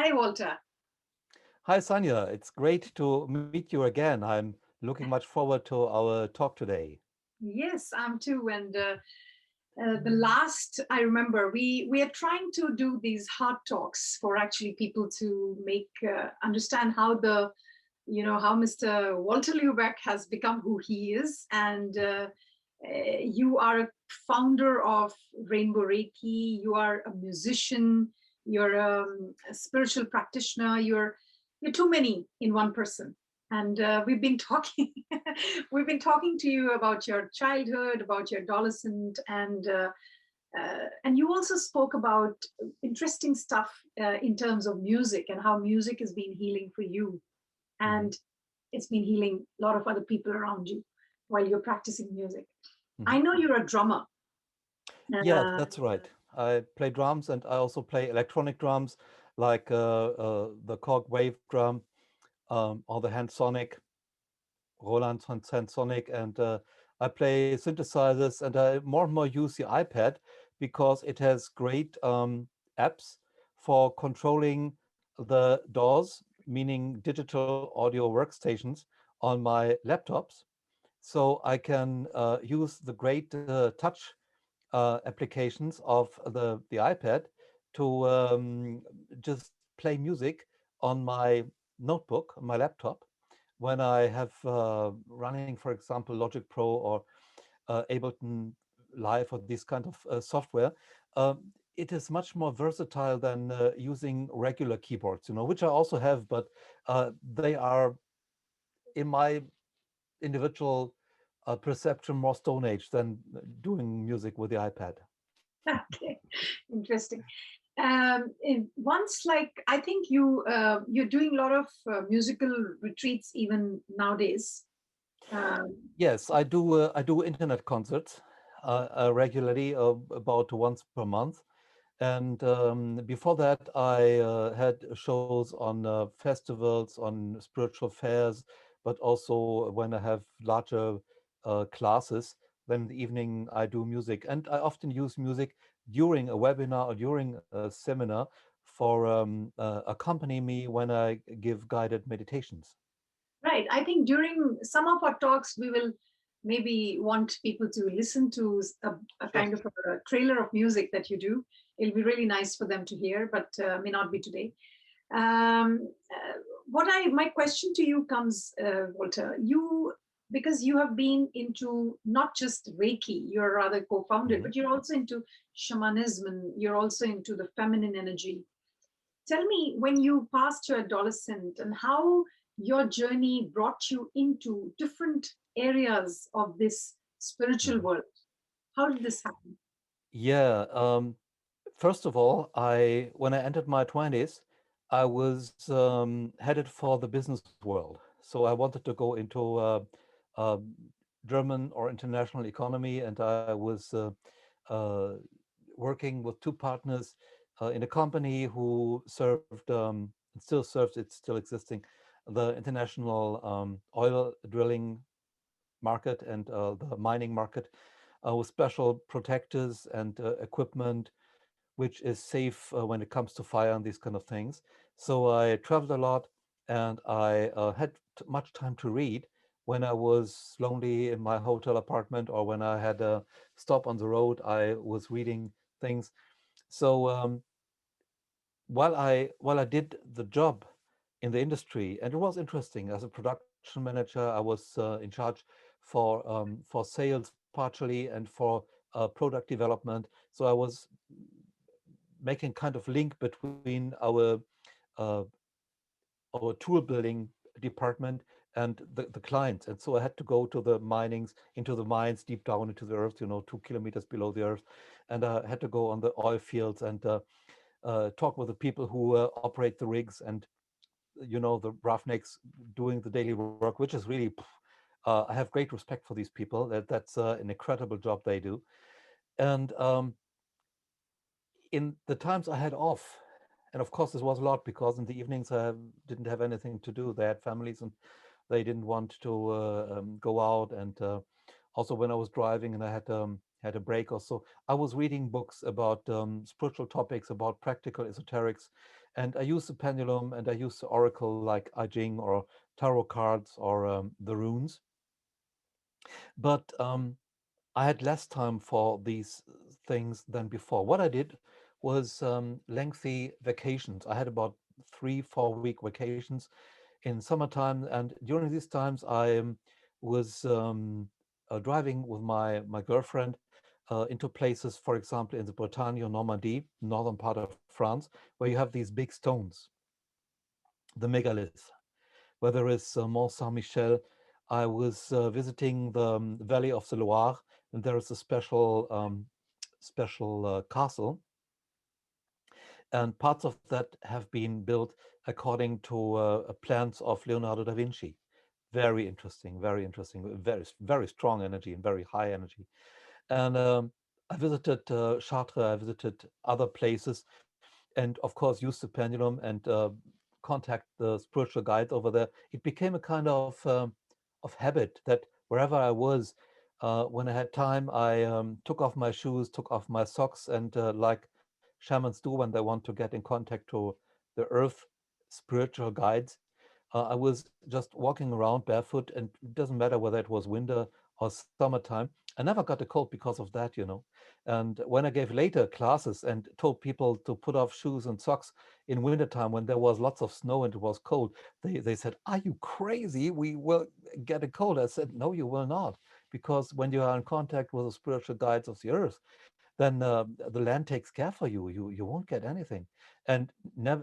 Hi, Walter. Hi, Sanya. It's great to meet you again. I'm looking much forward to our talk today. Yes, I'm too. And the last I remember, we are trying to do these heart talks for actually people to make understand how how Mr. Walter Lübeck has become who he is, and you are a founder of Rainbow Reiki. You are a musician. You're a spiritual practitioner. You're too many in one person. And we've been talking, we've been talking to you about your childhood, about your adolescent, and you also spoke about interesting stuff in terms of music and how music has been healing for you, Mhm, and it's been healing a lot of other people around you while you're practicing music. mhm. I know you're a drummer. Yeah, Uh, that's right. I play drums and I also play electronic drums like the Korg wave drum or the hand sonic, Roland hand sonic, and I play synthesizers and I more and more use the iPad because it has great apps for controlling the DAWs, meaning digital audio workstations on my laptops. So I can use the great touch applications of the iPad to just play music on my notebook, on my laptop, when I have running, for example, Logic Pro or Ableton Live or this kind of software. It is much more versatile than using regular keyboards, which I also have, but they are, in my individual perception, more Stone Age than doing music with the iPad. okay, interesting. Once, like I think you're doing a lot of musical retreats even nowadays. Um, Yes, I do. I do internet concerts regularly, about once per month. And before that, I had shows on festivals, on spiritual fairs, but also when I have larger classes. Then in the evening, I do music, and I often use music during a webinar or during a seminar for accompany me when I give guided meditations. Right. I think during some of our talks, we will maybe want people to listen to a Sure. kind of a trailer of music that you do. It'll be really nice for them to hear, but may not be today. My question to you comes, Walter. Because you have been into not just Reiki, you're rather co-founded, Mhm. but you're also into shamanism, and you're also into the feminine energy. Tell me, when you passed your adolescent and how your journey brought you into different areas of this spiritual Mhm. world. How did this happen? Yeah. First of all, I when I entered my 20s, I was headed for the business world. So I wanted to go into uh, German or international economy, and I was uh, working with two partners in a company who served, it still serves, it's still existing, the international oil drilling market and the mining market with special protectors and equipment which is safe when it comes to fire and these kind of things. So I traveled a lot and I had much time to read when I was lonely in my hotel apartment or when I had a stop on the road. I was reading things. So while I did the job in the industry, and it was interesting as a production manager, I was in charge for sales partially and for product development. So I was making kind of link between uh, our tool building department and the clients. And so I had to go to the minings, into the mines, deep down into the earth, 2 kilometers below the earth. And I had to go on the oil fields and talk with the people who operate the rigs and, the roughnecks doing the daily work, which is really, I have great respect for these people. That's an incredible job they do. And in the times I had off, and of course this was a lot because in the evenings I didn't have anything to do. They had families and they didn't want to go out. And also when I was driving and I had a break or so, I was reading books about spiritual topics, about practical esoterics, And I use the pendulum and I use the oracle like I Ching or tarot cards or the runes. But I had less time for these things than before. What I did was lengthy vacations. I had about 3-4 week vacations in summertime, and during these times I was driving with my girlfriend into places, for example, in the Bretagne, Normandy, northern part of France, where you have these big stones, the megaliths, where there is Mont Saint-Michel. I was visiting the Valley of the Loire, and there is a special castle, and parts of that have been built according to plans of Leonardo da Vinci. Very interesting, very strong energy and very high energy. And I visited Chartres, I visited other places, and of course used the pendulum and contact the spiritual guides over there. It became a kind of habit that wherever I was, when I had time, I took off my shoes, took off my socks, and like shamans do when they want to get in contact to the earth, spiritual guides, I was just walking around barefoot, and it doesn't matter whether it was winter or summertime. I never got a cold because of that, you know. And when I gave later classes and told people to put off shoes and socks in wintertime when there was lots of snow and it was cold, they said, "Are you crazy? We will get a cold." I said, "No, you will not. Because when you are in contact with the spiritual guides of the earth, then the land takes care for you. You won't get anything." And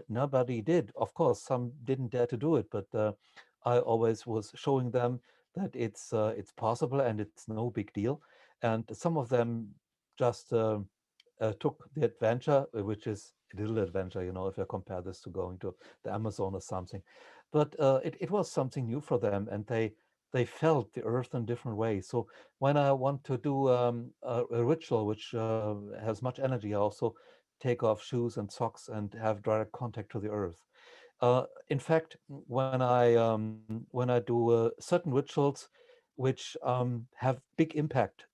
nobody did. Of course, some didn't dare to do it, but I always was showing them that it's possible and it's no big deal. And some of them just took the adventure, which is a little adventure, you know, if I compare this to going to the Amazon or something. But it was something new for them, and they felt the earth in different ways. So when I want to do a ritual which has much energy, I also take off shoes and socks and have direct contact to the earth. In fact, when I do certain rituals which have big impact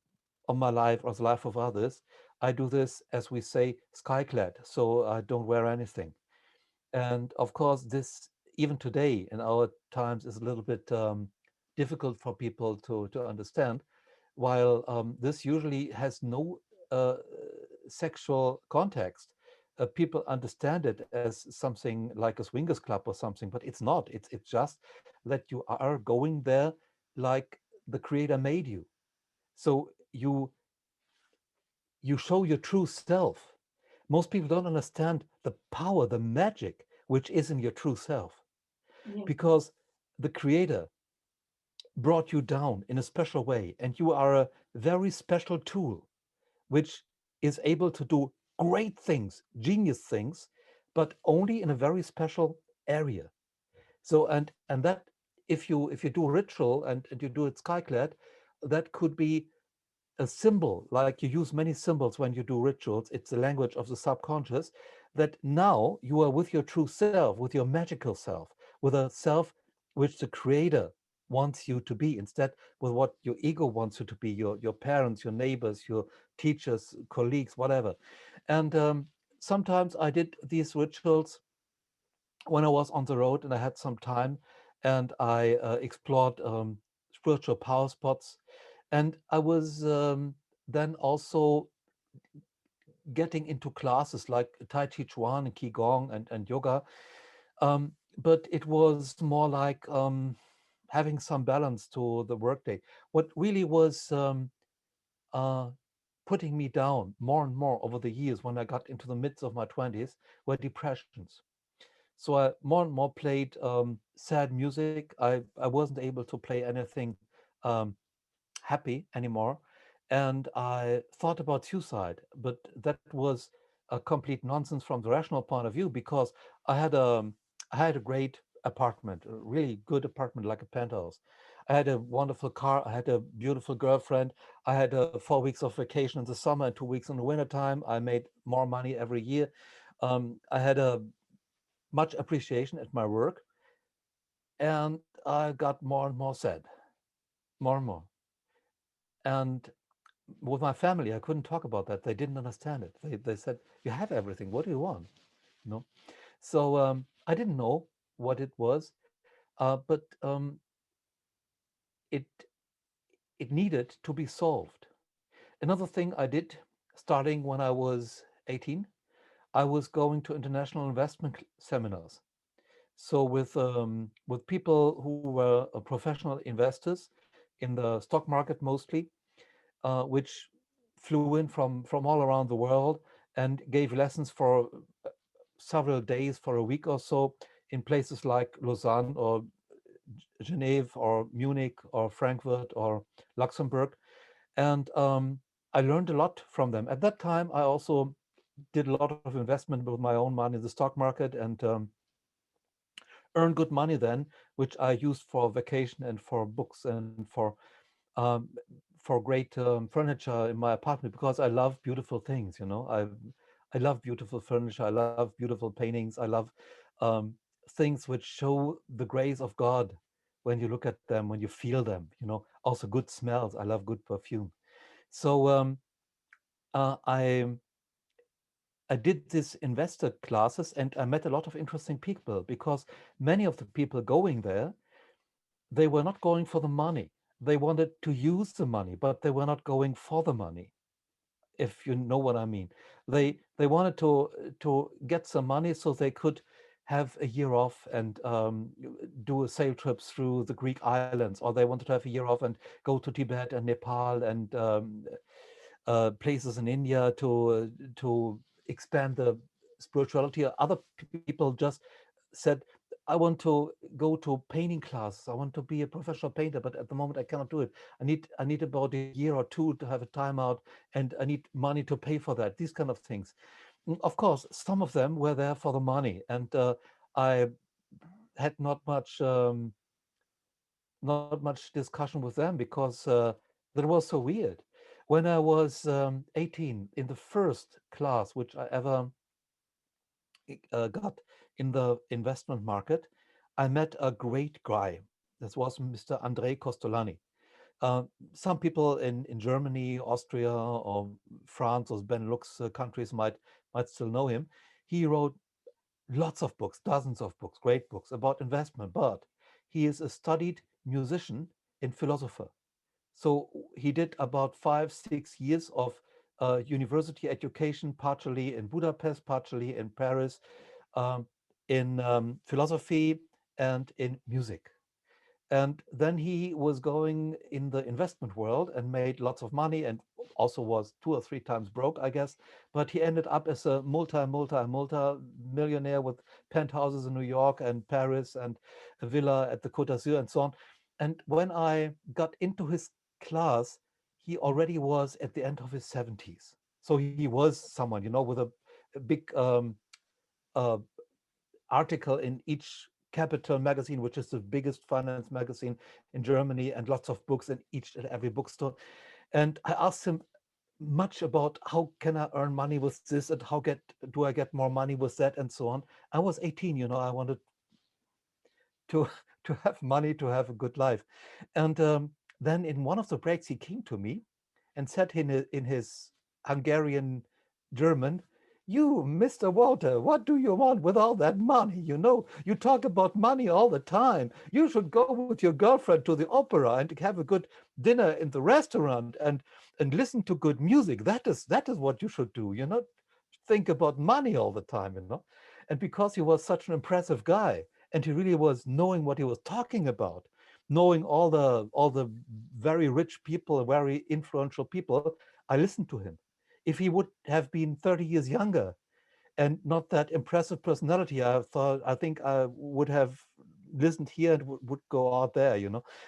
on my life or the life of others, I do this, as we say, skyclad, so I don't wear anything. And of course, this even today in our times is a little bit difficult for people to understand. While this usually has no sexual context, people understand it as something like a swingers club or something, but it's not. It's just that you are going there like the creator made you. So you show your true self. Most people don't understand the power, the magic which is in your true self, Yeah. because the creator brought you down in a special way, and you are a very special tool which is able to do great things, genius things, but only in a very special area. So and that, if you do ritual and you do it skyclad, that could be a symbol, like you use many symbols when you do rituals. It's the language of the subconscious, that now you are with your true self, with your magical self, with a self which the creator wants you to be, instead with what your ego wants you to be, your parents, your neighbors, your teachers, colleagues, whatever. And sometimes I did these rituals when I was on the road and I had some time, and I explored spiritual power spots. And I was then also getting into classes like Tai Chi Chuan and Qigong and yoga. But it was more like having some balance to the workday. What really was uh, putting me down more and more over the years when I got into the midst of my 20s were depressions. So I more and more played sad music. I wasn't able to play anything um, happy anymore, and I thought about suicide. But that was a complete nonsense from the rational point of view, because I had a I had a great apartment, a really good apartment, like a penthouse. I had a wonderful car. I had a beautiful girlfriend. I had 4 weeks of vacation in the summer and 2 weeks in the wintertime. I made more money every year. I had a much appreciation at my work, and I got more and more sad, more and more. And with my family, I couldn't talk about that. They didn't understand it. They said, "You have everything. What do you want?" You know. So I didn't know what it was, but it it needed to be solved. Another thing I did, starting when I was 18, I was going to international investment seminars. So with people who were professional investors in the stock market mostly, which flew in from all around the world and gave lessons for several days, for a week or so, in places like Lausanne or Geneva or Munich or Frankfurt or Luxembourg. And I learned a lot from them. At that time, I also did a lot of investment with my own money in the stock market, and earned good money then, which I used for vacation and for books and um, for great furniture in my apartment, because I love beautiful things. I love beautiful furniture. I love beautiful paintings. I love um, things which show the grace of God when you look at them, when you feel them. Also good smells. I love good perfume. So uh, I I did this investor classes, and I met a lot of interesting people, because many of the people going there, they were not going for the money. They wanted to use the money, but they were not going for the money, if you know what I mean. They wanted to get some money so they could have a year off and do a sail trip through the Greek islands, or they wanted to have a year off and go to Tibet and Nepal and places in India to expand the spirituality. Other people just said, I want to go to painting classes. I want to be a professional painter, but at the moment I cannot do it. I need about a year or two to have a timeout, and I need money to pay for that. These kind of things. Of course, some of them were there for the money, and I had not much discussion with them, because that was so weird. When I was 18, in the first class which I ever got in the investment market, I met a great guy. This was Mr. Andrei Costolani. Uh, some people in Germany, Austria, or France, or Benelux countries might still know him. He wrote lots of books, dozens of books, great books about investment, but he is a studied musician and philosopher. So he did about 5, 6 years of university education, partially in Budapest, partially in Paris, um, in philosophy and in music. And then he was going in the investment world and made lots of money, and also was 2 or 3 times broke, I guess. But he ended up as a multi millionaire with penthouses in New York and Paris and a villa at the Côte d'Azur and so on. And when I got into his class, he already was at the end of his 70s. So he was someone, with a big uh, article in each Capital magazine, which is the biggest finance magazine in Germany, and lots of books in each and every bookstore. And I asked him much about how can I earn money with this, and how do I get more money with that, and so on. I was 18, I wanted to to have money, to have a good life. And then in one of the breaks, he came to me and said in his Hungarian German, "You, Mr. Walter, what do you want with all that money? You talk about money all the time. You should go with your girlfriend to the opera and have a good dinner in the restaurant, and listen to good music. That is what you should do. Think about money all the time. And because he was such an impressive guy, and he really was knowing what he was talking about, knowing all the very rich people, very influential people, I listened to him. If he would have been 30 years younger and not that impressive personality, I think I would have listened here and would go out there.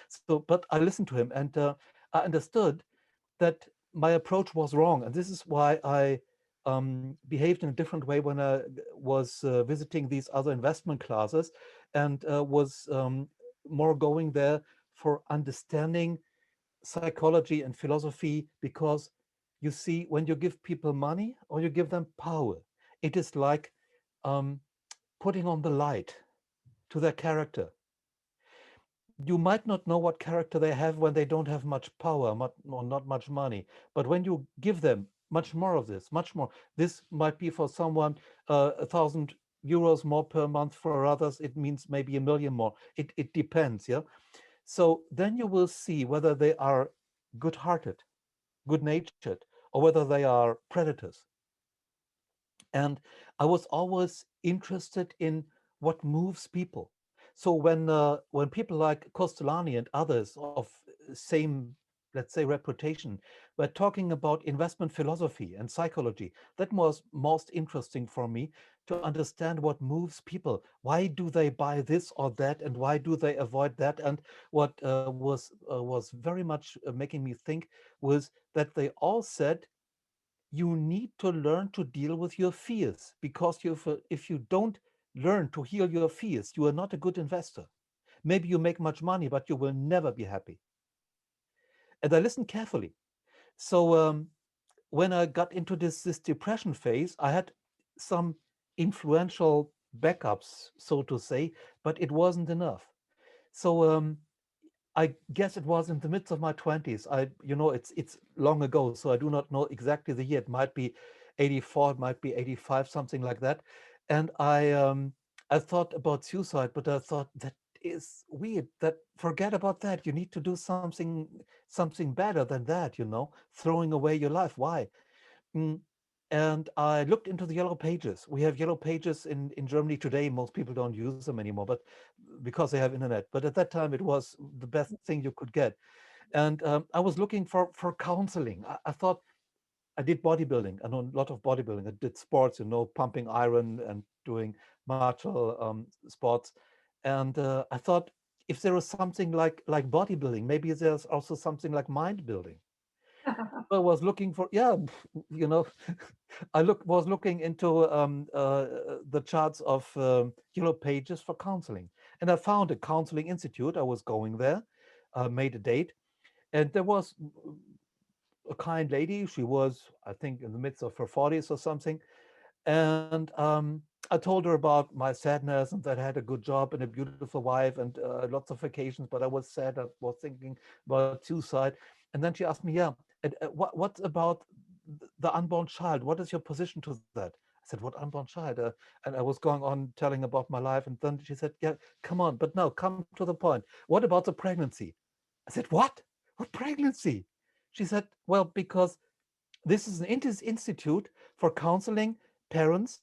So, but I listened to him, and I understood that my approach was wrong, and this is why I behaved in a different way when I was visiting these other investment classes, and was more going there for understanding psychology and philosophy, because you see, when you give people money or you give them power, it is like um, putting on the light to their character. You might not know what character they have when they don't have much power, or not much money. But when you give them much more of this, much more, this might be for someone 1,000 euros more per month. For others, it means maybe 1 million more. It depends, yeah. So then you will see whether they are good-hearted, good-natured, or whether they are predators. And I was always interested in what moves people. So when people like Costolani and others of same, let's say, reputation were talking about investment philosophy and psychology, that was most interesting for me to understand what moves people. Why do they buy this or that, and why do they avoid that? And what was very much making me think was that they all said you need to learn to deal with your fears, because if you don't learn to heal your fears, you are not a good investor. Maybe you make much money, but you will never be happy. And I listened carefully. So when I got into this depression phase, I had some influential backups, so to say, but it wasn't enough. So I guess it was in the midst of my 20s. It's long ago, so I do not know exactly the year. It might be 84, it might be 85, something like that. And I thought about suicide, but I thought that is weird. That forget about that. You need to do something better than that. Throwing away your life. Why? Mm, And I looked into the yellow pages. We have yellow pages in Germany today. Most people don't use them anymore, but because they have internet. But at that time, it was the best thing you could get. And I was looking for counseling. I thought I did bodybuilding. I know a lot of bodybuilding. I did sports, pumping iron and doing martial sports. And I thought if there was something like bodybuilding, maybe there's also something like mind building. I was looking for, yeah, you know, was looking into the charts of yellow pages for counseling, and I found a counseling institute. I was going there, made a date, and there was a kind lady. She was, I think, in the midst of her 40s or something, and I told her about my sadness and that I had a good job and a beautiful wife and lots of vacations, but I was sad. I was thinking about suicide. And then she asked me, yeah, and what about the unborn child? What is your position to that? I said, what unborn child? And I was going on telling about my life. And then she said, yeah, come on, but no, come to the point. What about the pregnancy? I said, what? What pregnancy? She said, well, because this is an institute for counseling parents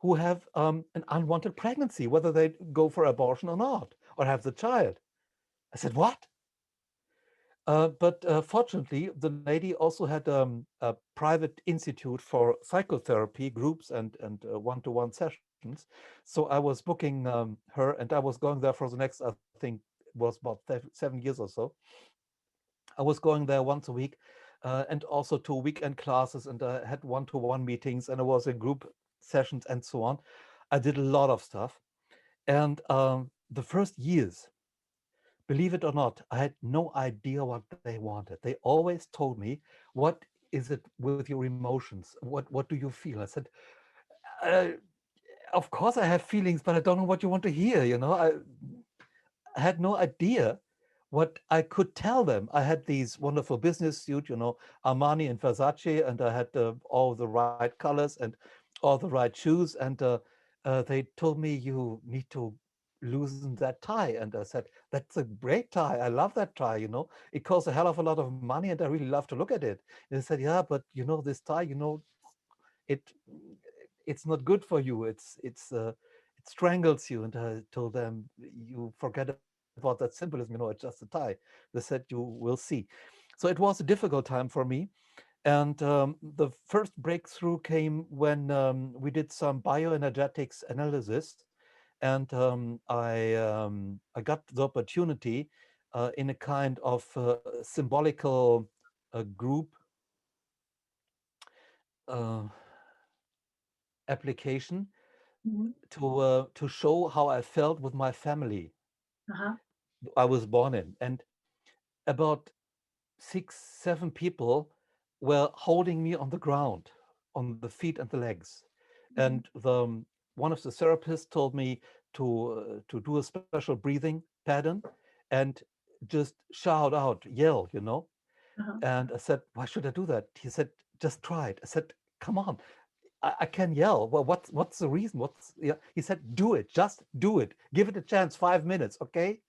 who have an unwanted pregnancy, whether they go for abortion or not, or have the child. I said, what? But fortunately, the lady also had a private institute for psychotherapy groups and one-to-one sessions. So I was booking her, and I was going there for the next, I think, was about 7 years or so. I was going there once a week, and also to weekend classes, and I had one-to-one meetings, and I was in group sessions and so on. I did a lot of stuff. And the first years, believe it or not, I had no idea what they wanted. They always told me, what is it with your emotions? What do you feel? I said, uh, of course I have feelings, but I don't know what you want to hear. I had no idea what I could tell them. I had these wonderful business suit, Armani and Versace, and I had all the right colors and all the right shoes. And they told me, you need to loosen that tie. And I said, that's a great tie. I love that tie. It costs a hell of a lot of money, and I really love to look at it. And they said, yeah, but this tie, it it's not good for you. It strangles you. And I told them, you forget about that symbolism. It's just a tie. They said, you will see. So it was a difficult time for me. And the first breakthrough came when we did some bioenergetics analysis, and I got the opportunity in a kind of symbolical group uh, application Mhm. to show how I felt with my family Uh-huh. I was born in. And about 6, 7 people were holding me on the ground, on the feet and the legs. Mhm. And one of the therapists told me to do a special breathing pattern and just shout out, yell. Uh-huh. And I said, why should I do that? He said, just try it. I said, come on. I can yell. Well, what's the reason? What's, yeah? He said, do it, just do it. Give it a chance, 5 minutes, okay?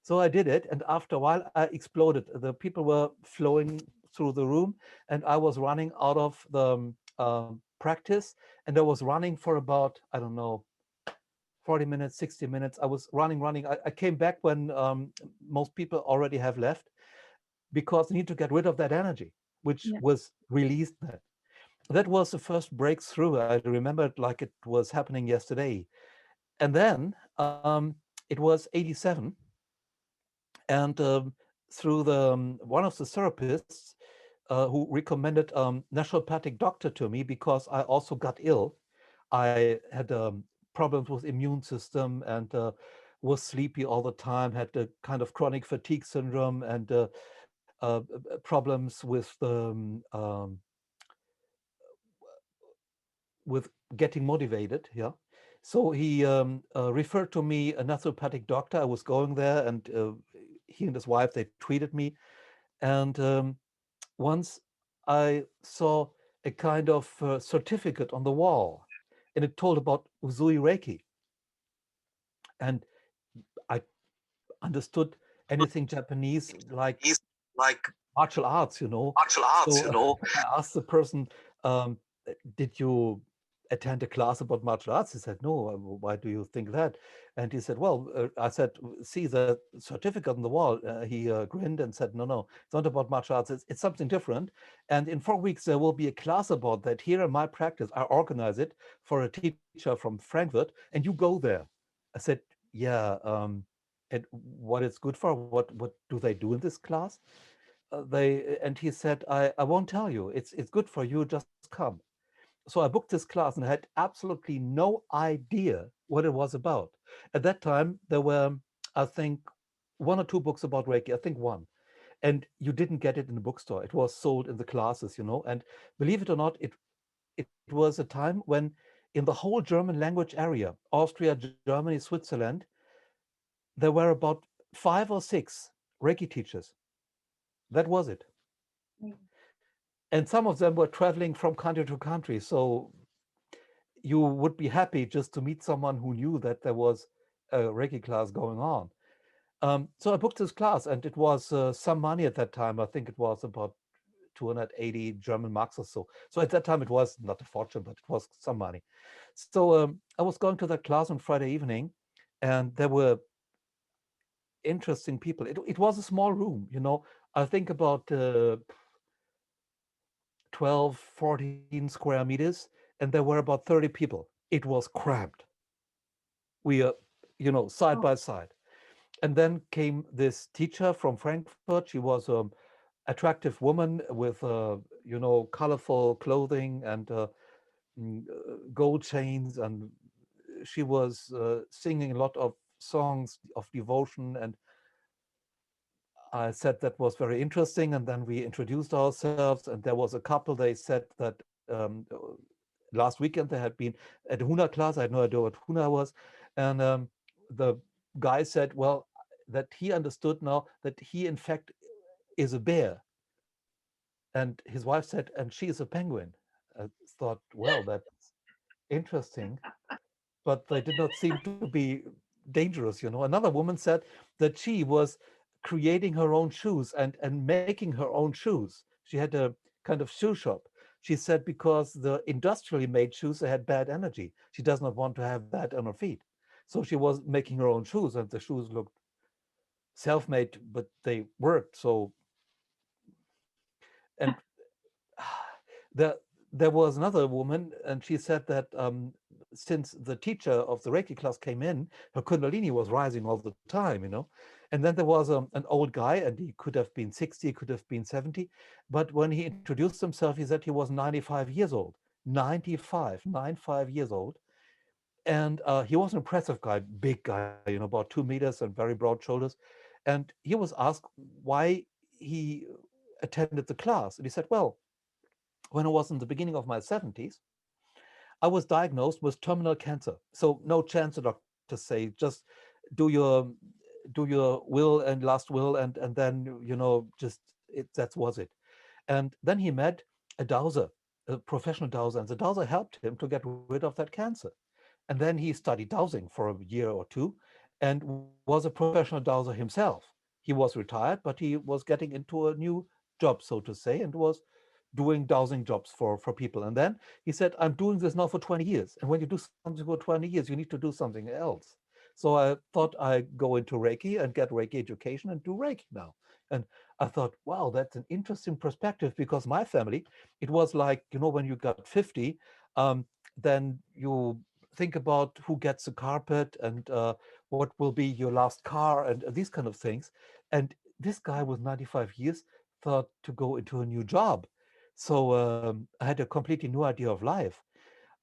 So I did it, and after a while, I exploded. The people were flowing through the room, and I was running out of the practice, and I was running for about, I don't know, 40 minutes, 60 minutes. I was running. I came back when most people already have left, because they need to get rid of that energy, which Yeah. was released then. That was the first breakthrough. I remember it like it was happening yesterday. And then it was 87, and through the one of the therapists who recommended naturopathic doctor to me, because I also got ill. I had problems with immune system, and was sleepy all the time, had a kind of chronic fatigue syndrome, and problems with getting motivated. Yeah. So he referred to me a naturopathic doctor. I was going there, and he and his wife, they treated me. And once I saw a kind of certificate on the wall, and it told about Usui Reiki. And I understood anything Japanese, like He's like martial arts, you know. martial arts, So I asked the person, um, did you attend a class about martial arts? He said, no. Why do you think that? And he said, well, I said, see the certificate on the wall. He grinned and said, no, no, it's not about martial arts. It's something different. And in 4 weeks, there will be a class about that here in my practice. I organize it for a teacher from Frankfurt, and you go there. I said, yeah. And what it's good for? What do they do in this class? And he said, I won't tell you. It's good for you. Just come. So I booked this class, and I had absolutely no idea what it was about. At that time, there were, I think, one or two books about Reiki. I think one, and you didn't get it in the bookstore. It was sold in the classes, you know. And believe it or not, it was a time when, in the whole German language area, Austria, Germany, Switzerland, there were about 5 or 6 Reiki teachers. That was it. Mm. And some of them were traveling from country to country. So you would be happy just to meet someone who knew that there was a Reiki class going on. So I booked this class, and it was some money at that time. I think it was about 280 German marks or so. So at that time, it was not a fortune, but it was some money. So I was going to that class on Friday evening, and there were interesting people. It was a small room, you know. I think about 12, 14 square meters, and there were about 30 people. It was cramped. We are, you know, side Oh, by side. And then came this teacher from Frankfurt. She was an attractive woman with, you know, colorful clothing and gold chains. And she was singing a lot of songs of devotion. And I said that was very interesting. And then we introduced ourselves. And there was a couple, they said that last weekend they had been at a Huna class. I had no idea what Huna was. And the guy said, well, that he understood now that he, in fact, is a bear. And his wife said, and she is a penguin. I thought, well, that's interesting. But they did not seem to be dangerous, you know. Another woman said that she was creating her own shoes and making her own shoes. She had a kind of shoe shop. She said because the industrially made shoes, they had bad energy. She does not want to have that on her feet. So she was making her own shoes, and the shoes looked self-made, but they worked. So, and there there was another woman, and she said that since the teacher of the Reiki class came in, her Kundalini was rising all the time, you know. And then there was an old guy, and he could have been 60, could have been 70, but when he introduced himself, he said he was 95 years old. 95 years old. And he was an impressive guy, big guy, you know, about 2 meters and very broad shoulders. And he was asked why he attended the class. And he said, well, when I was in the beginning of my 70s, I was diagnosed with terminal cancer. So no chance, the doctors say, just do your will and last will, and then, you know, just that was it. And then he met a dowser, a professional dowser, and the dowser helped him to get rid of that cancer. And then he studied dowsing for a year or two and was a professional dowser himself. He was retired, but he was getting into a new job, so to say, and was doing dowsing jobs for people. And then he said, I'm doing this now for 20 years. And when you do something for 20 years, you need to do something else. So I thought I'd go into Reiki and get Reiki education and do Reiki now. And I thought, wow, that's an interesting perspective, because my family, it was like, when you got 50, then you think about who gets the carpet and what will be your last car and these kind of things. And this guy with 95 years thought to go into a new job. So I had a completely new idea of life.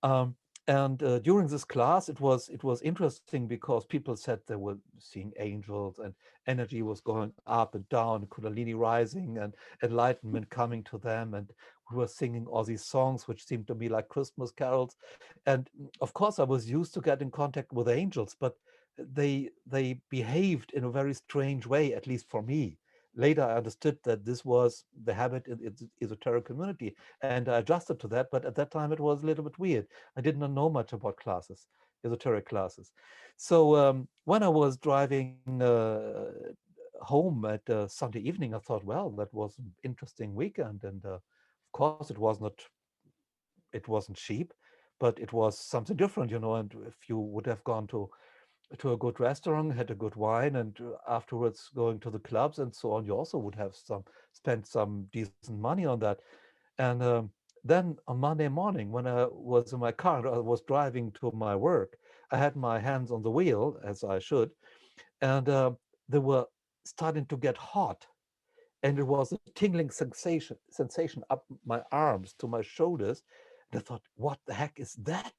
Um, and during this class, it was interesting because people said they were seeing angels and energy was going up and down, Kundalini rising and enlightenment coming to them. And we were singing all these songs, which seemed to me like Christmas carols. And of course, I was used to get in contact with angels, but they behaved in a very strange way, at least for me. Later, I understood that this was the habit in the esoteric community, and I adjusted to that. But at that time, it was a little bit weird. I did not know much about classes, esoteric classes. So when I was driving home at Sunday evening, I thought, well, that was an interesting weekend, and of course, it wasn't cheap, but it was something different, And if you would have gone to a good restaurant, had a good wine, and afterwards going to the clubs and so on, you also would have spent some decent money on that. And then on Monday morning, when I was in my car and I was driving to my work, I had my hands on the wheel, as I should, and they were starting to get hot. And it was a tingling sensation up my arms to my shoulders. And I thought, what the heck is that?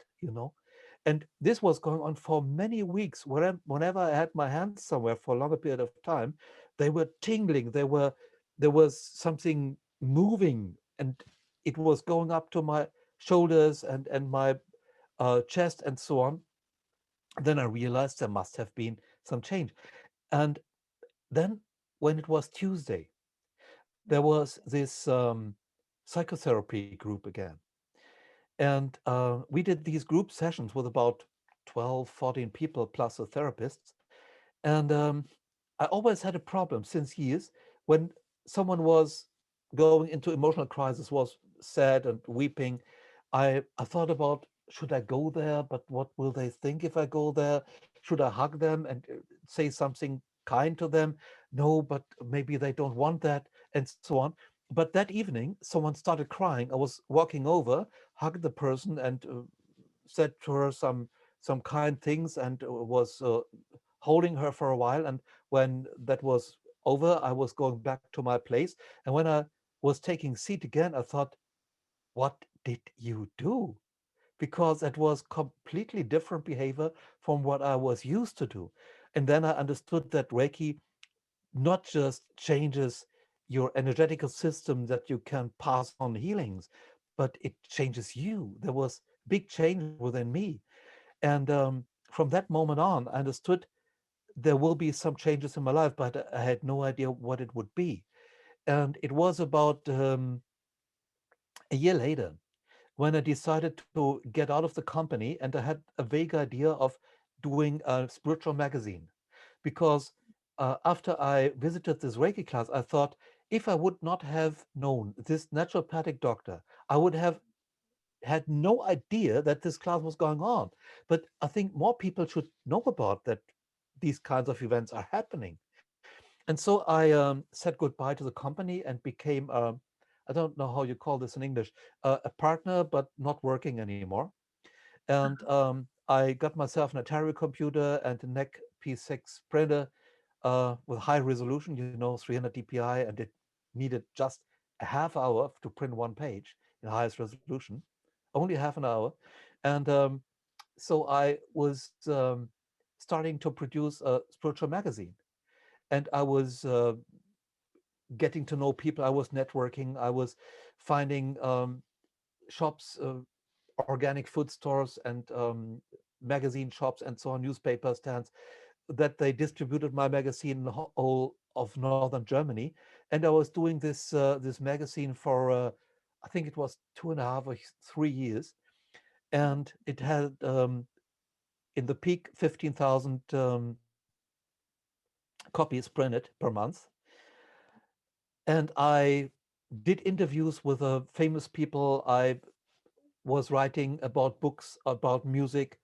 And this was going on for many weeks. Whenever I had my hands somewhere for a longer period of time, they were tingling. There was something moving, and it was going up to my shoulders and my chest and so on. Then I realized there must have been some change. And then when it was Tuesday, there was this psychotherapy group again. And we did these group sessions with about 12, 14 people plus the therapists. And I always had a problem since years when someone was going into emotional crisis, was sad and weeping. I thought about, should I go there? But what will they think if I go there? Should I hug them and say something kind to them? No, but maybe they don't want that, and so on. But that evening, someone started crying. I was walking over, hugged the person, and said to her some kind things, and was holding her for a while. And when that was over, I was going back to my place. And when I was taking seat again, I thought, what did you do? Because it was completely different behavior from what I was used to do. And then I understood that Reiki not just changes your energetical system that you can pass on healings, but it changes you. There was big change within me. And from that moment on, I understood there will be some changes in my life, but I had no idea what it would be. And it was about a year later when I decided to get out of the company, and I had a vague idea of doing a spiritual magazine. Because after I visited this Reiki class, I thought, if I would not have known this naturopathic doctor, I would have had no idea that this class was going on. But I think more people should know about that these kinds of events are happening. And so I said goodbye to the company and became, I don't know how you call this in English, a partner, but not working anymore. And I got myself an Atari computer and a NEC P6 printer with high resolution, 300 dpi, and it needed just a half hour to print one page in highest resolution, only half an hour. And so I was starting to produce a spiritual magazine. And I was getting to know people. I was networking. I was finding shops, organic food stores, and magazine shops, and so on, newspaper stands, that they distributed my magazine in the whole of northern Germany. And I was doing this magazine for I think it was 2.5 or 3 years, and it had in the peak 15,000 copies printed per month. And I did interviews with famous people. I was writing about books, about music.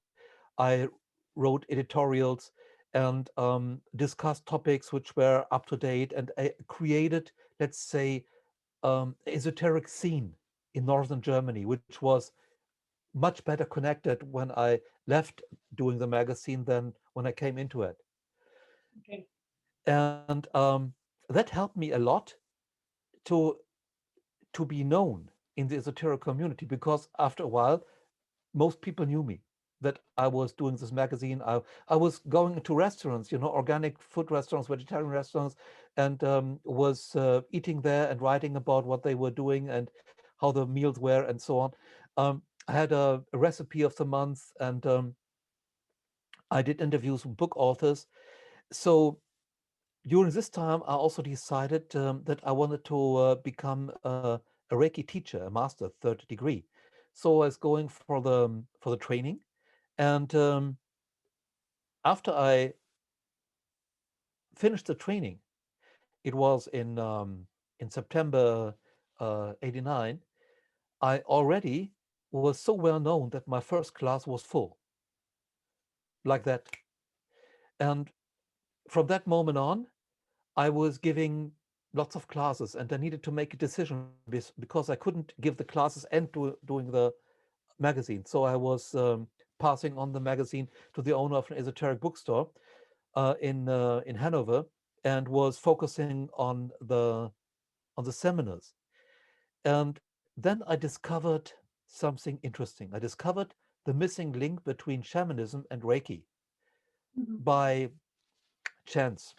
I wrote editorials and discussed topics which were up to date. And I created, let's say, esoteric scene in northern Germany, which was much better connected when I left doing the magazine than when I came into it. Okay. And that helped me a lot to to be known in the esoteric community, because after a while most people knew me, that I was doing this magazine. I was going into restaurants, organic food restaurants, vegetarian restaurants, and was eating there and writing about what they were doing and how the meals were and so on. I had a recipe of the month, and I did interviews with book authors. So during this time, I also decided that I wanted to become a Reiki teacher, a master, third degree. So I was going for the training, and after I finished the training, it was in September '89. I already was so well known that my first class was full, like that. And from that moment on, I was giving lots of classes, and I needed to make a decision because I couldn't give the classes and doing the magazine. So I was passing on the magazine to the owner of an esoteric bookstore in Hanover, and was focusing on the seminars. And then I discovered something interesting. I discovered the missing link between shamanism and Reiki Mhm. by chance.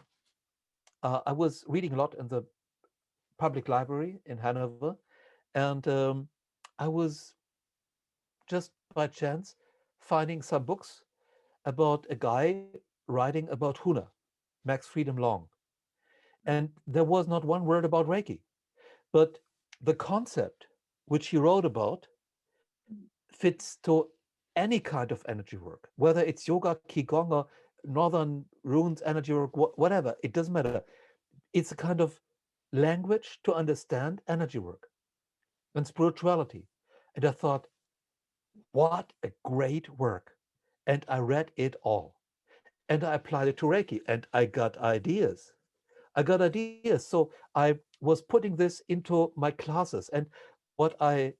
I was reading a lot in the public library in Hanover, and I was just by chance finding some books about a guy writing about Huna, Max Freedom Long. And there was not one word about Reiki, but the concept which he wrote about fits to any kind of energy work, whether it's yoga, qigong, or northern runes energy work, whatever. It doesn't matter. It's a kind of language to understand energy work and spirituality. And I thought, what a great work. And I read it all. And I applied it to Reiki, and I got ideas. I got ideas. So I was putting this into my classes. And what I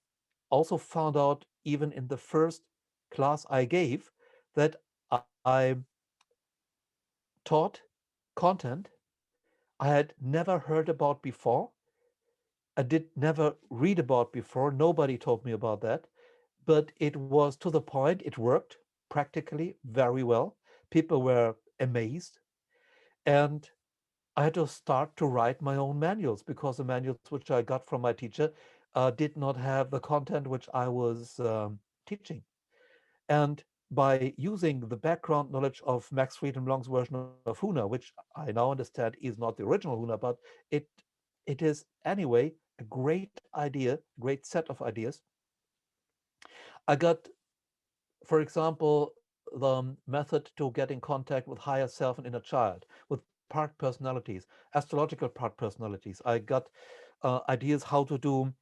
also found out, even in the first class I gave, that I taught content I had never heard about before. I did never read about before. Nobody told me about that. But it was to the point, it worked practically very well. People were amazed. And I had to start to write my own manuals, because the manuals which I got from my teacher did not have the content which I was teaching. And by using the background knowledge of Max Freedom Long's version of Huna, which I now understand is not the original Huna, but it it is anyway a great idea, great set of ideas. I got, for example, the method to get in contact with higher self and inner child, with part personalities, astrological part personalities. I got ideas how to do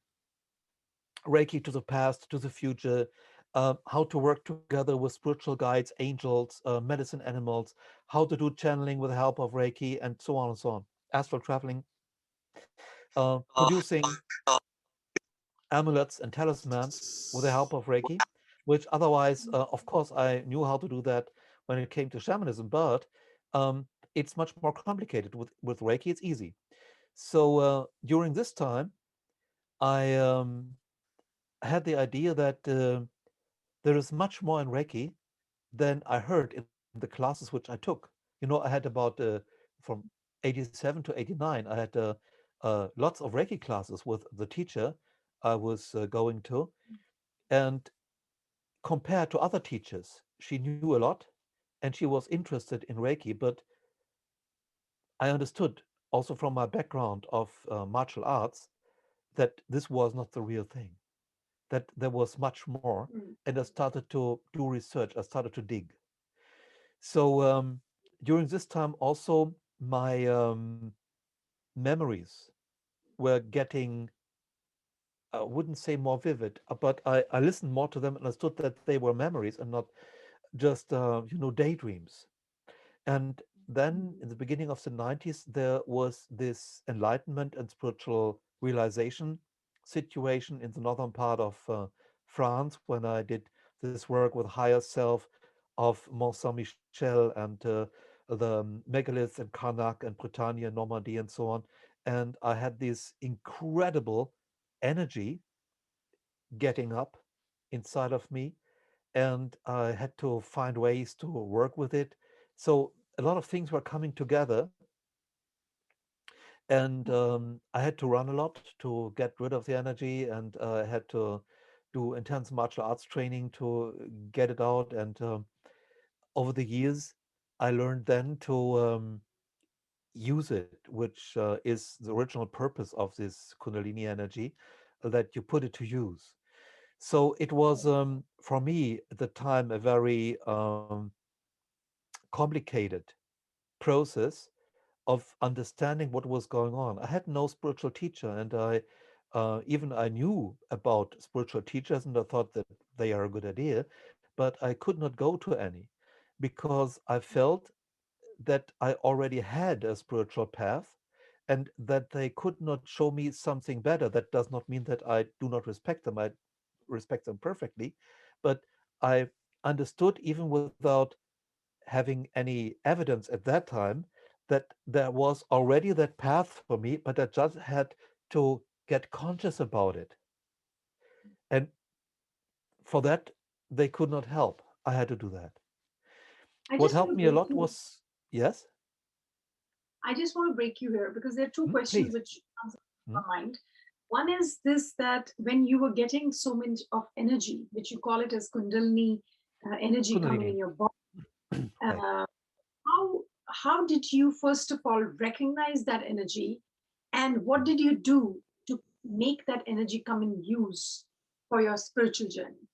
Reiki to the past, to the future, how to work together with spiritual guides, angels, medicine animals, how to do channeling with the help of Reiki, and so on and so on. Astral traveling, producing amulets and talismans with the help of Reiki, which otherwise, of course, I knew how to do that when it came to shamanism, but it's much more complicated. With Reiki, it's easy. So during this time, I had the idea that there is much more in Reiki than I heard in the classes which I took. I had about from 87 to 89, I had lots of Reiki classes with the teacher I was going to. And compared to other teachers, she knew a lot, and she was interested in Reiki. But I understood also from my background of martial arts that this was not the real thing, that there was much more. mm, And I started to do research. I started to dig. So during this time, also my memories were getting, I wouldn't say more vivid, but I listened more to them and understood that they were memories and not just daydreams. And then in the beginning of the 90s, there was this enlightenment and spiritual realization situation in the northern part of France when I did this work with higher self of Mont Saint Michel and the megaliths in Karnak and Bretagne and Normandy and so on. And I had this incredible energy getting up inside of me, and I had to find ways to work with it. So a lot of things were coming together, and I had to run a lot to get rid of the energy, and I had to do intense martial arts training to get it out. And over the years, I learned then to use it, which is the original purpose of this Kundalini energy, that you put it to use. So it was, for me at the time, a very complicated process of understanding what was going on. I had no spiritual teacher, and I knew about spiritual teachers, and I thought that they are a good idea, but I could not go to any because I felt that I already had a spiritual path, and that they could not show me something better. That does not mean that I do not respect them. I respect them perfectly, but I understood, even without having any evidence at that time, that there was already that path for me, but I just had to get conscious about it. And for that, they could not help. I had to do that. I What just helped want to me a break lot you. was, yes, I just want to break you here because there are two questions please. which comes to Hmm? my mind. One is this, that when you were getting so much of energy, which you call it as Kundalini energy coming Kundalini. in your body, Right. uh, how how did you first of all recognize that energy, and what did you do to make that energy come in use for your spiritual journey?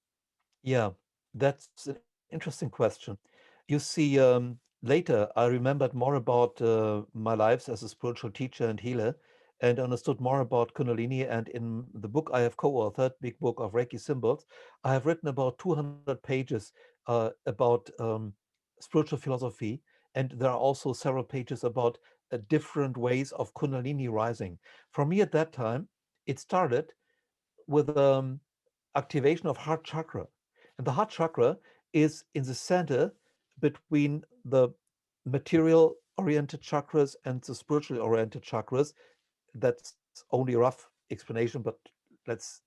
Yeah, that's an interesting question. You see, later I remembered more about my lives as a spiritual teacher and healer, and understood more about Kundalini. And in the book I have co-authored, Big Book of Reiki-Symbols, I have written about 200 pages about spiritual philosophy, and there are also several pages about different ways of Kundalini rising. For me at that time, it started with activation of heart chakra. And the heart chakra is in the center between the material oriented chakras and the spiritually oriented chakras. That's only a rough explanation, but let's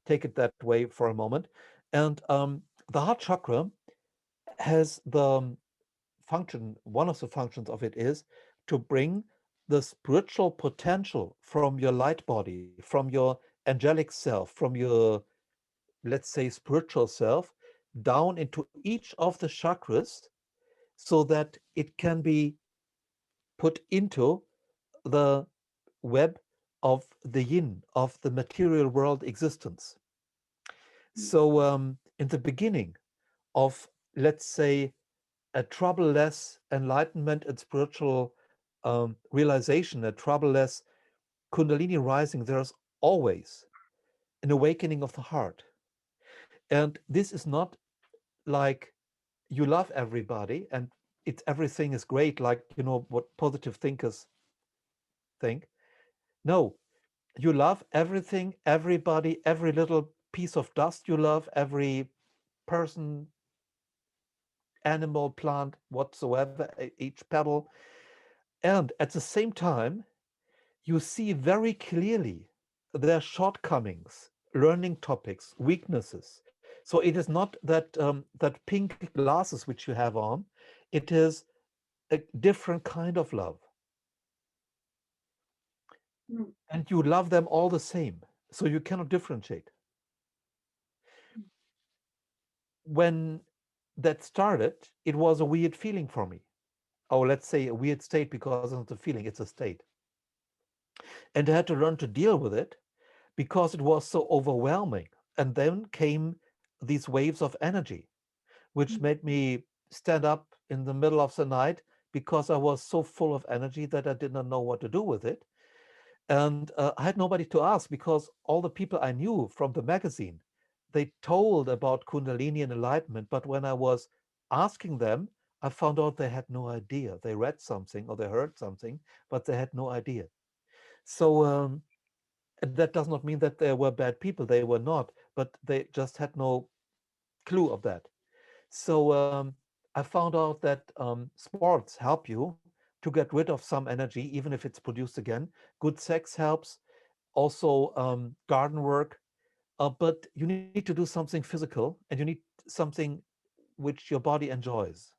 take it that way for a moment. And the heart chakra has the function, one of the functions of it is to bring the spiritual potential from your light body, from your angelic self, from your, let's say, spiritual self, down into each of the chakras, so that it can be put into the web of the yin, of the material world existence. So, in the beginning of, let's say, a troubleless enlightenment and spiritual realization, a troubleless Kundalini rising, there's always an awakening of the heart. And this is not like you love everybody and it's everything is great, like what positive thinkers think. No, you love everything, everybody, every little piece of dust you love, every person, animal, plant, whatsoever, each pebble. And at the same time, you see very clearly their shortcomings, learning topics, weaknesses. So it is not that pink glasses which you have on. It is a different kind of love, Mm, and you love them all the same. So you cannot differentiate. When that started, it was a weird feeling for me. Or let's say a weird state, because it's not a feeling, it's a state. And I had to learn to deal with it. because it was so overwhelming. And then came these waves of energy, which made me stand up in the middle of the night because I was so full of energy that I did not know what to do with it. And I had nobody to ask because all the people I knew from the magazine, they told about Kundalini and enlightenment. But when I was asking them, I found out they had no idea. They read something or they heard something, but they had no idea. So and that does not mean that they were bad people. They were not, but they just had no clue of that. So I found out that sports help you to get rid of some energy, even if it's produced again. Good sex helps, also garden work, but you need to do something physical and you need something which your body enjoys.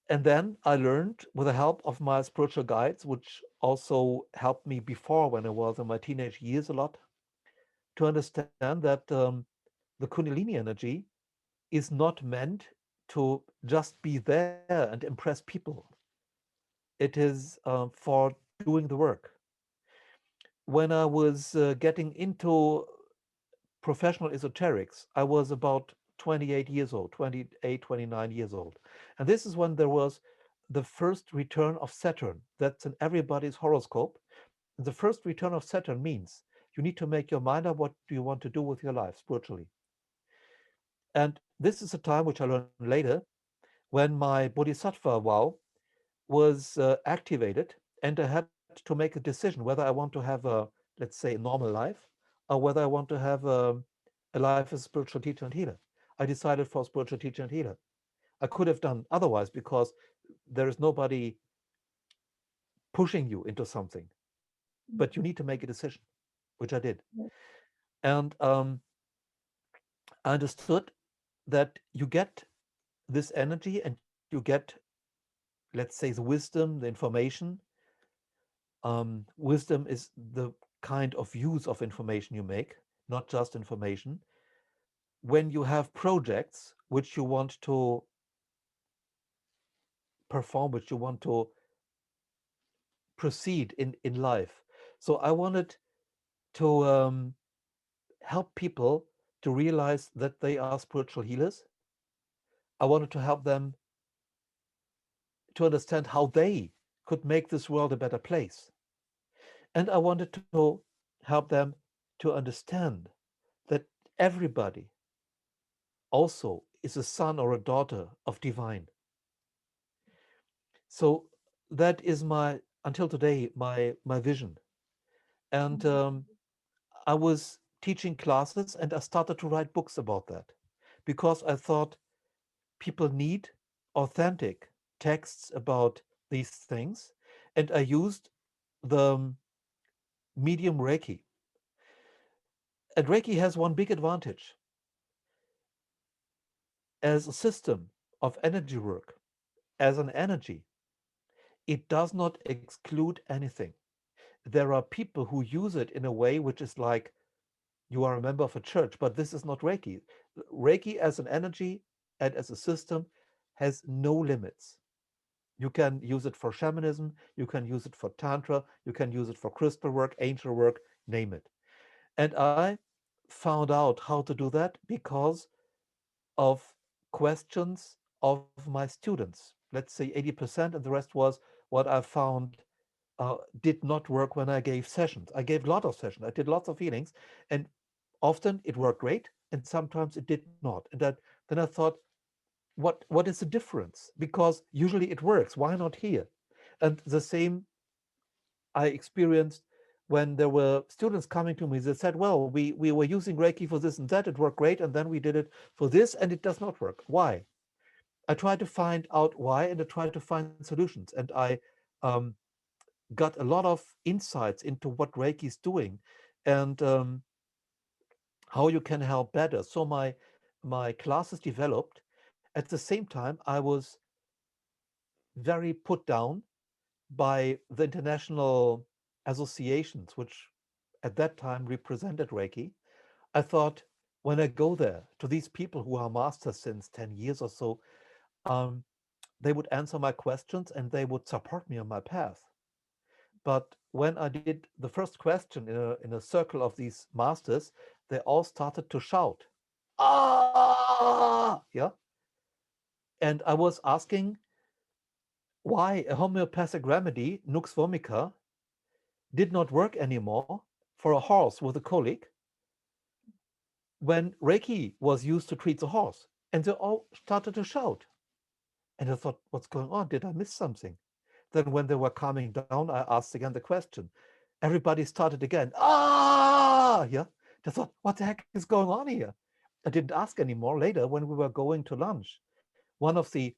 And then I learned with the help of my spiritual guides, which also helped me before when I was in my teenage years a lot, to understand that the Kundalini energy is not meant to just be there and impress people. It is for doing the work. When I was getting into professional esoterics, I was about 28 years old, 28, 29 years old. And this is when there was the first return of Saturn. That's in everybody's horoscope. The first return of Saturn means you need to make your mind up what do you want to do with your life spiritually. And this is a time which I learned later when my Bodhisattva vow was activated and I had to make a decision whether I want to have a, let's say, a normal life or whether I want to have a life as a spiritual teacher and healer. I decided for spiritual teacher and healer. I could have done otherwise because there is nobody pushing you into something, but you need to make a decision, which I did. And I understood that you get this energy and you get, let's say, the wisdom, the information. Wisdom is the kind of use of information you make, not just information. When you have projects which you want to perform, which you want to proceed in life. So I wanted to help people to realize that they are spiritual healers. I wanted to help them to understand how they could make this world a better place. And I wanted to help them to understand that everybody also is a son or a daughter of divine. So that is my, until today, my vision. And I was teaching classes and I started to write books about that because I thought people need authentic texts about these things. And I used the medium Reiki. And Reiki has one big advantage as a system of energy work, as an energy. It does not exclude anything. There are people who use it in a way which is like you are a member of a church, but this is not Reiki. Reiki as an energy and as a system has no limits. You can use it for shamanism, you can use it for tantra, you can use it for crystal work, angel work, name it. And I found out how to do that because of questions of my students. Let's say 80%, and the rest was what I found did not work when I gave sessions. I gave a lot of sessions. I did lots of healings, and often it worked great, and sometimes it did not. And then I thought, what is the difference? Because usually it works. Why not here? And the same I experienced when there were students coming to me that said, well, we were using Reiki for this and that, it worked great, and then we did it for this and it does not work. Why? I tried to find out why and I tried to find solutions. And I um, got a lot of insights into what Reiki is doing and how you can help better. So my classes developed. At the same time, I was very put down by the international associations, which at that time represented Reiki. I thought when I go there to these people who are masters since 10 years or so, um, they would answer my questions and they would support me on my path. But when I did the first question in a circle of these masters, they all started to shout, ah, yeah. And I was asking why a homeopathic remedy, Nux vomica, did not work anymore for a horse with a colic when Reiki was used to treat the horse. And they all started to shout. And I thought, what's going on? Did I miss something? Then when they were calming down, I asked again the question. Everybody started again, ah, yeah. I thought, what the heck is going on here? I didn't ask anymore. Later, when we were going to lunch, one of the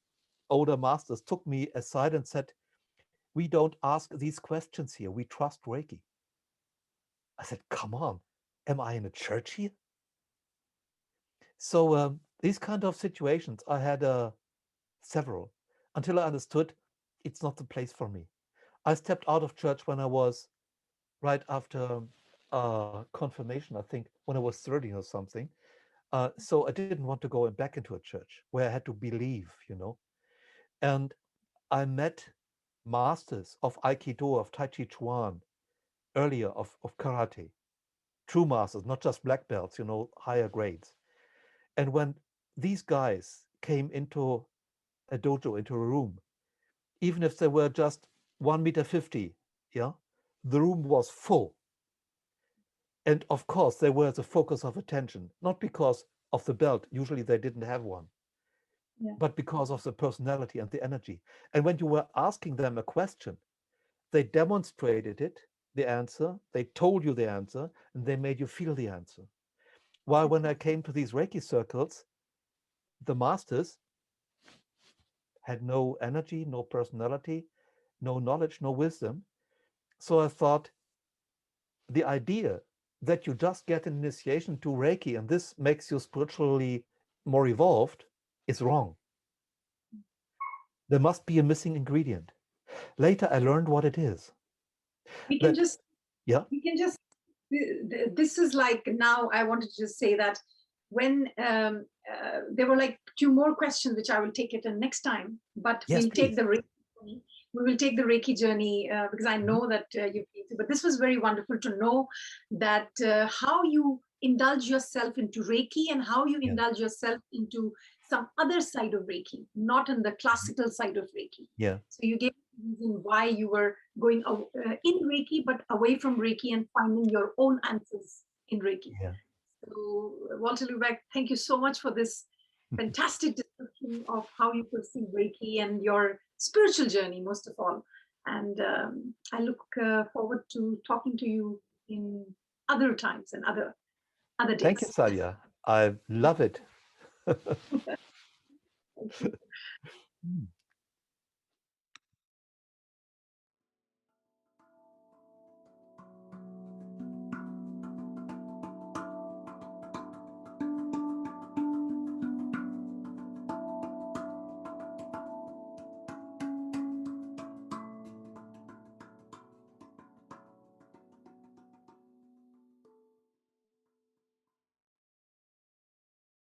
older masters took me aside and said, we don't ask these questions here. We trust Reiki. I said, come on, am I in a church here? So these kind of situations, I had several until I understood it's not the place for me. I stepped out of church when I was right after confirmation, I think, when I was 30 or something. So I didn't want to go back into a church where I had to believe, you know. And I met masters of Aikido, of Tai Chi Chuan, earlier of karate, true masters, not just black belts, you know, higher grades. And when these guys came into a dojo, into a room, even if they were just 1.50 meters, yeah, the room was full. And of course, they were the focus of attention, not because of the belt. Usually they didn't have one, but because of the personality and the energy. And when you were asking them a question, they demonstrated it, the answer, they told you the answer, and they made you feel the answer. While when I came to these Reiki circles, the masters had no energy, no personality, no knowledge, no wisdom. So I thought the idea that you just get an initiation to Reiki and this makes you spiritually more evolved is wrong. There must be a missing ingredient. Later, I learned what it is. We can That, just, yeah, we can just, this is like, now I wanted to just say that when there were like 2 more questions, which I will take it in next time, but yes, we'll take please. the Reiki. We will take the Reiki journey because I know that you've been through, but this was very wonderful to know that how you indulge yourself into Reiki and how you indulge yourself into some other side of Reiki, not in the classical side of Reiki. Yeah. So you gave the reason why you were going in Reiki, but away from Reiki and finding your own answers in Reiki. Yeah. So Walter Lübeck, thank you so much for this fantastic description of how you perceive Reiki and your spiritual journey, most of all. And I look forward to talking to you in other times and other days. Thank you, Sanya. I love it. Thank you.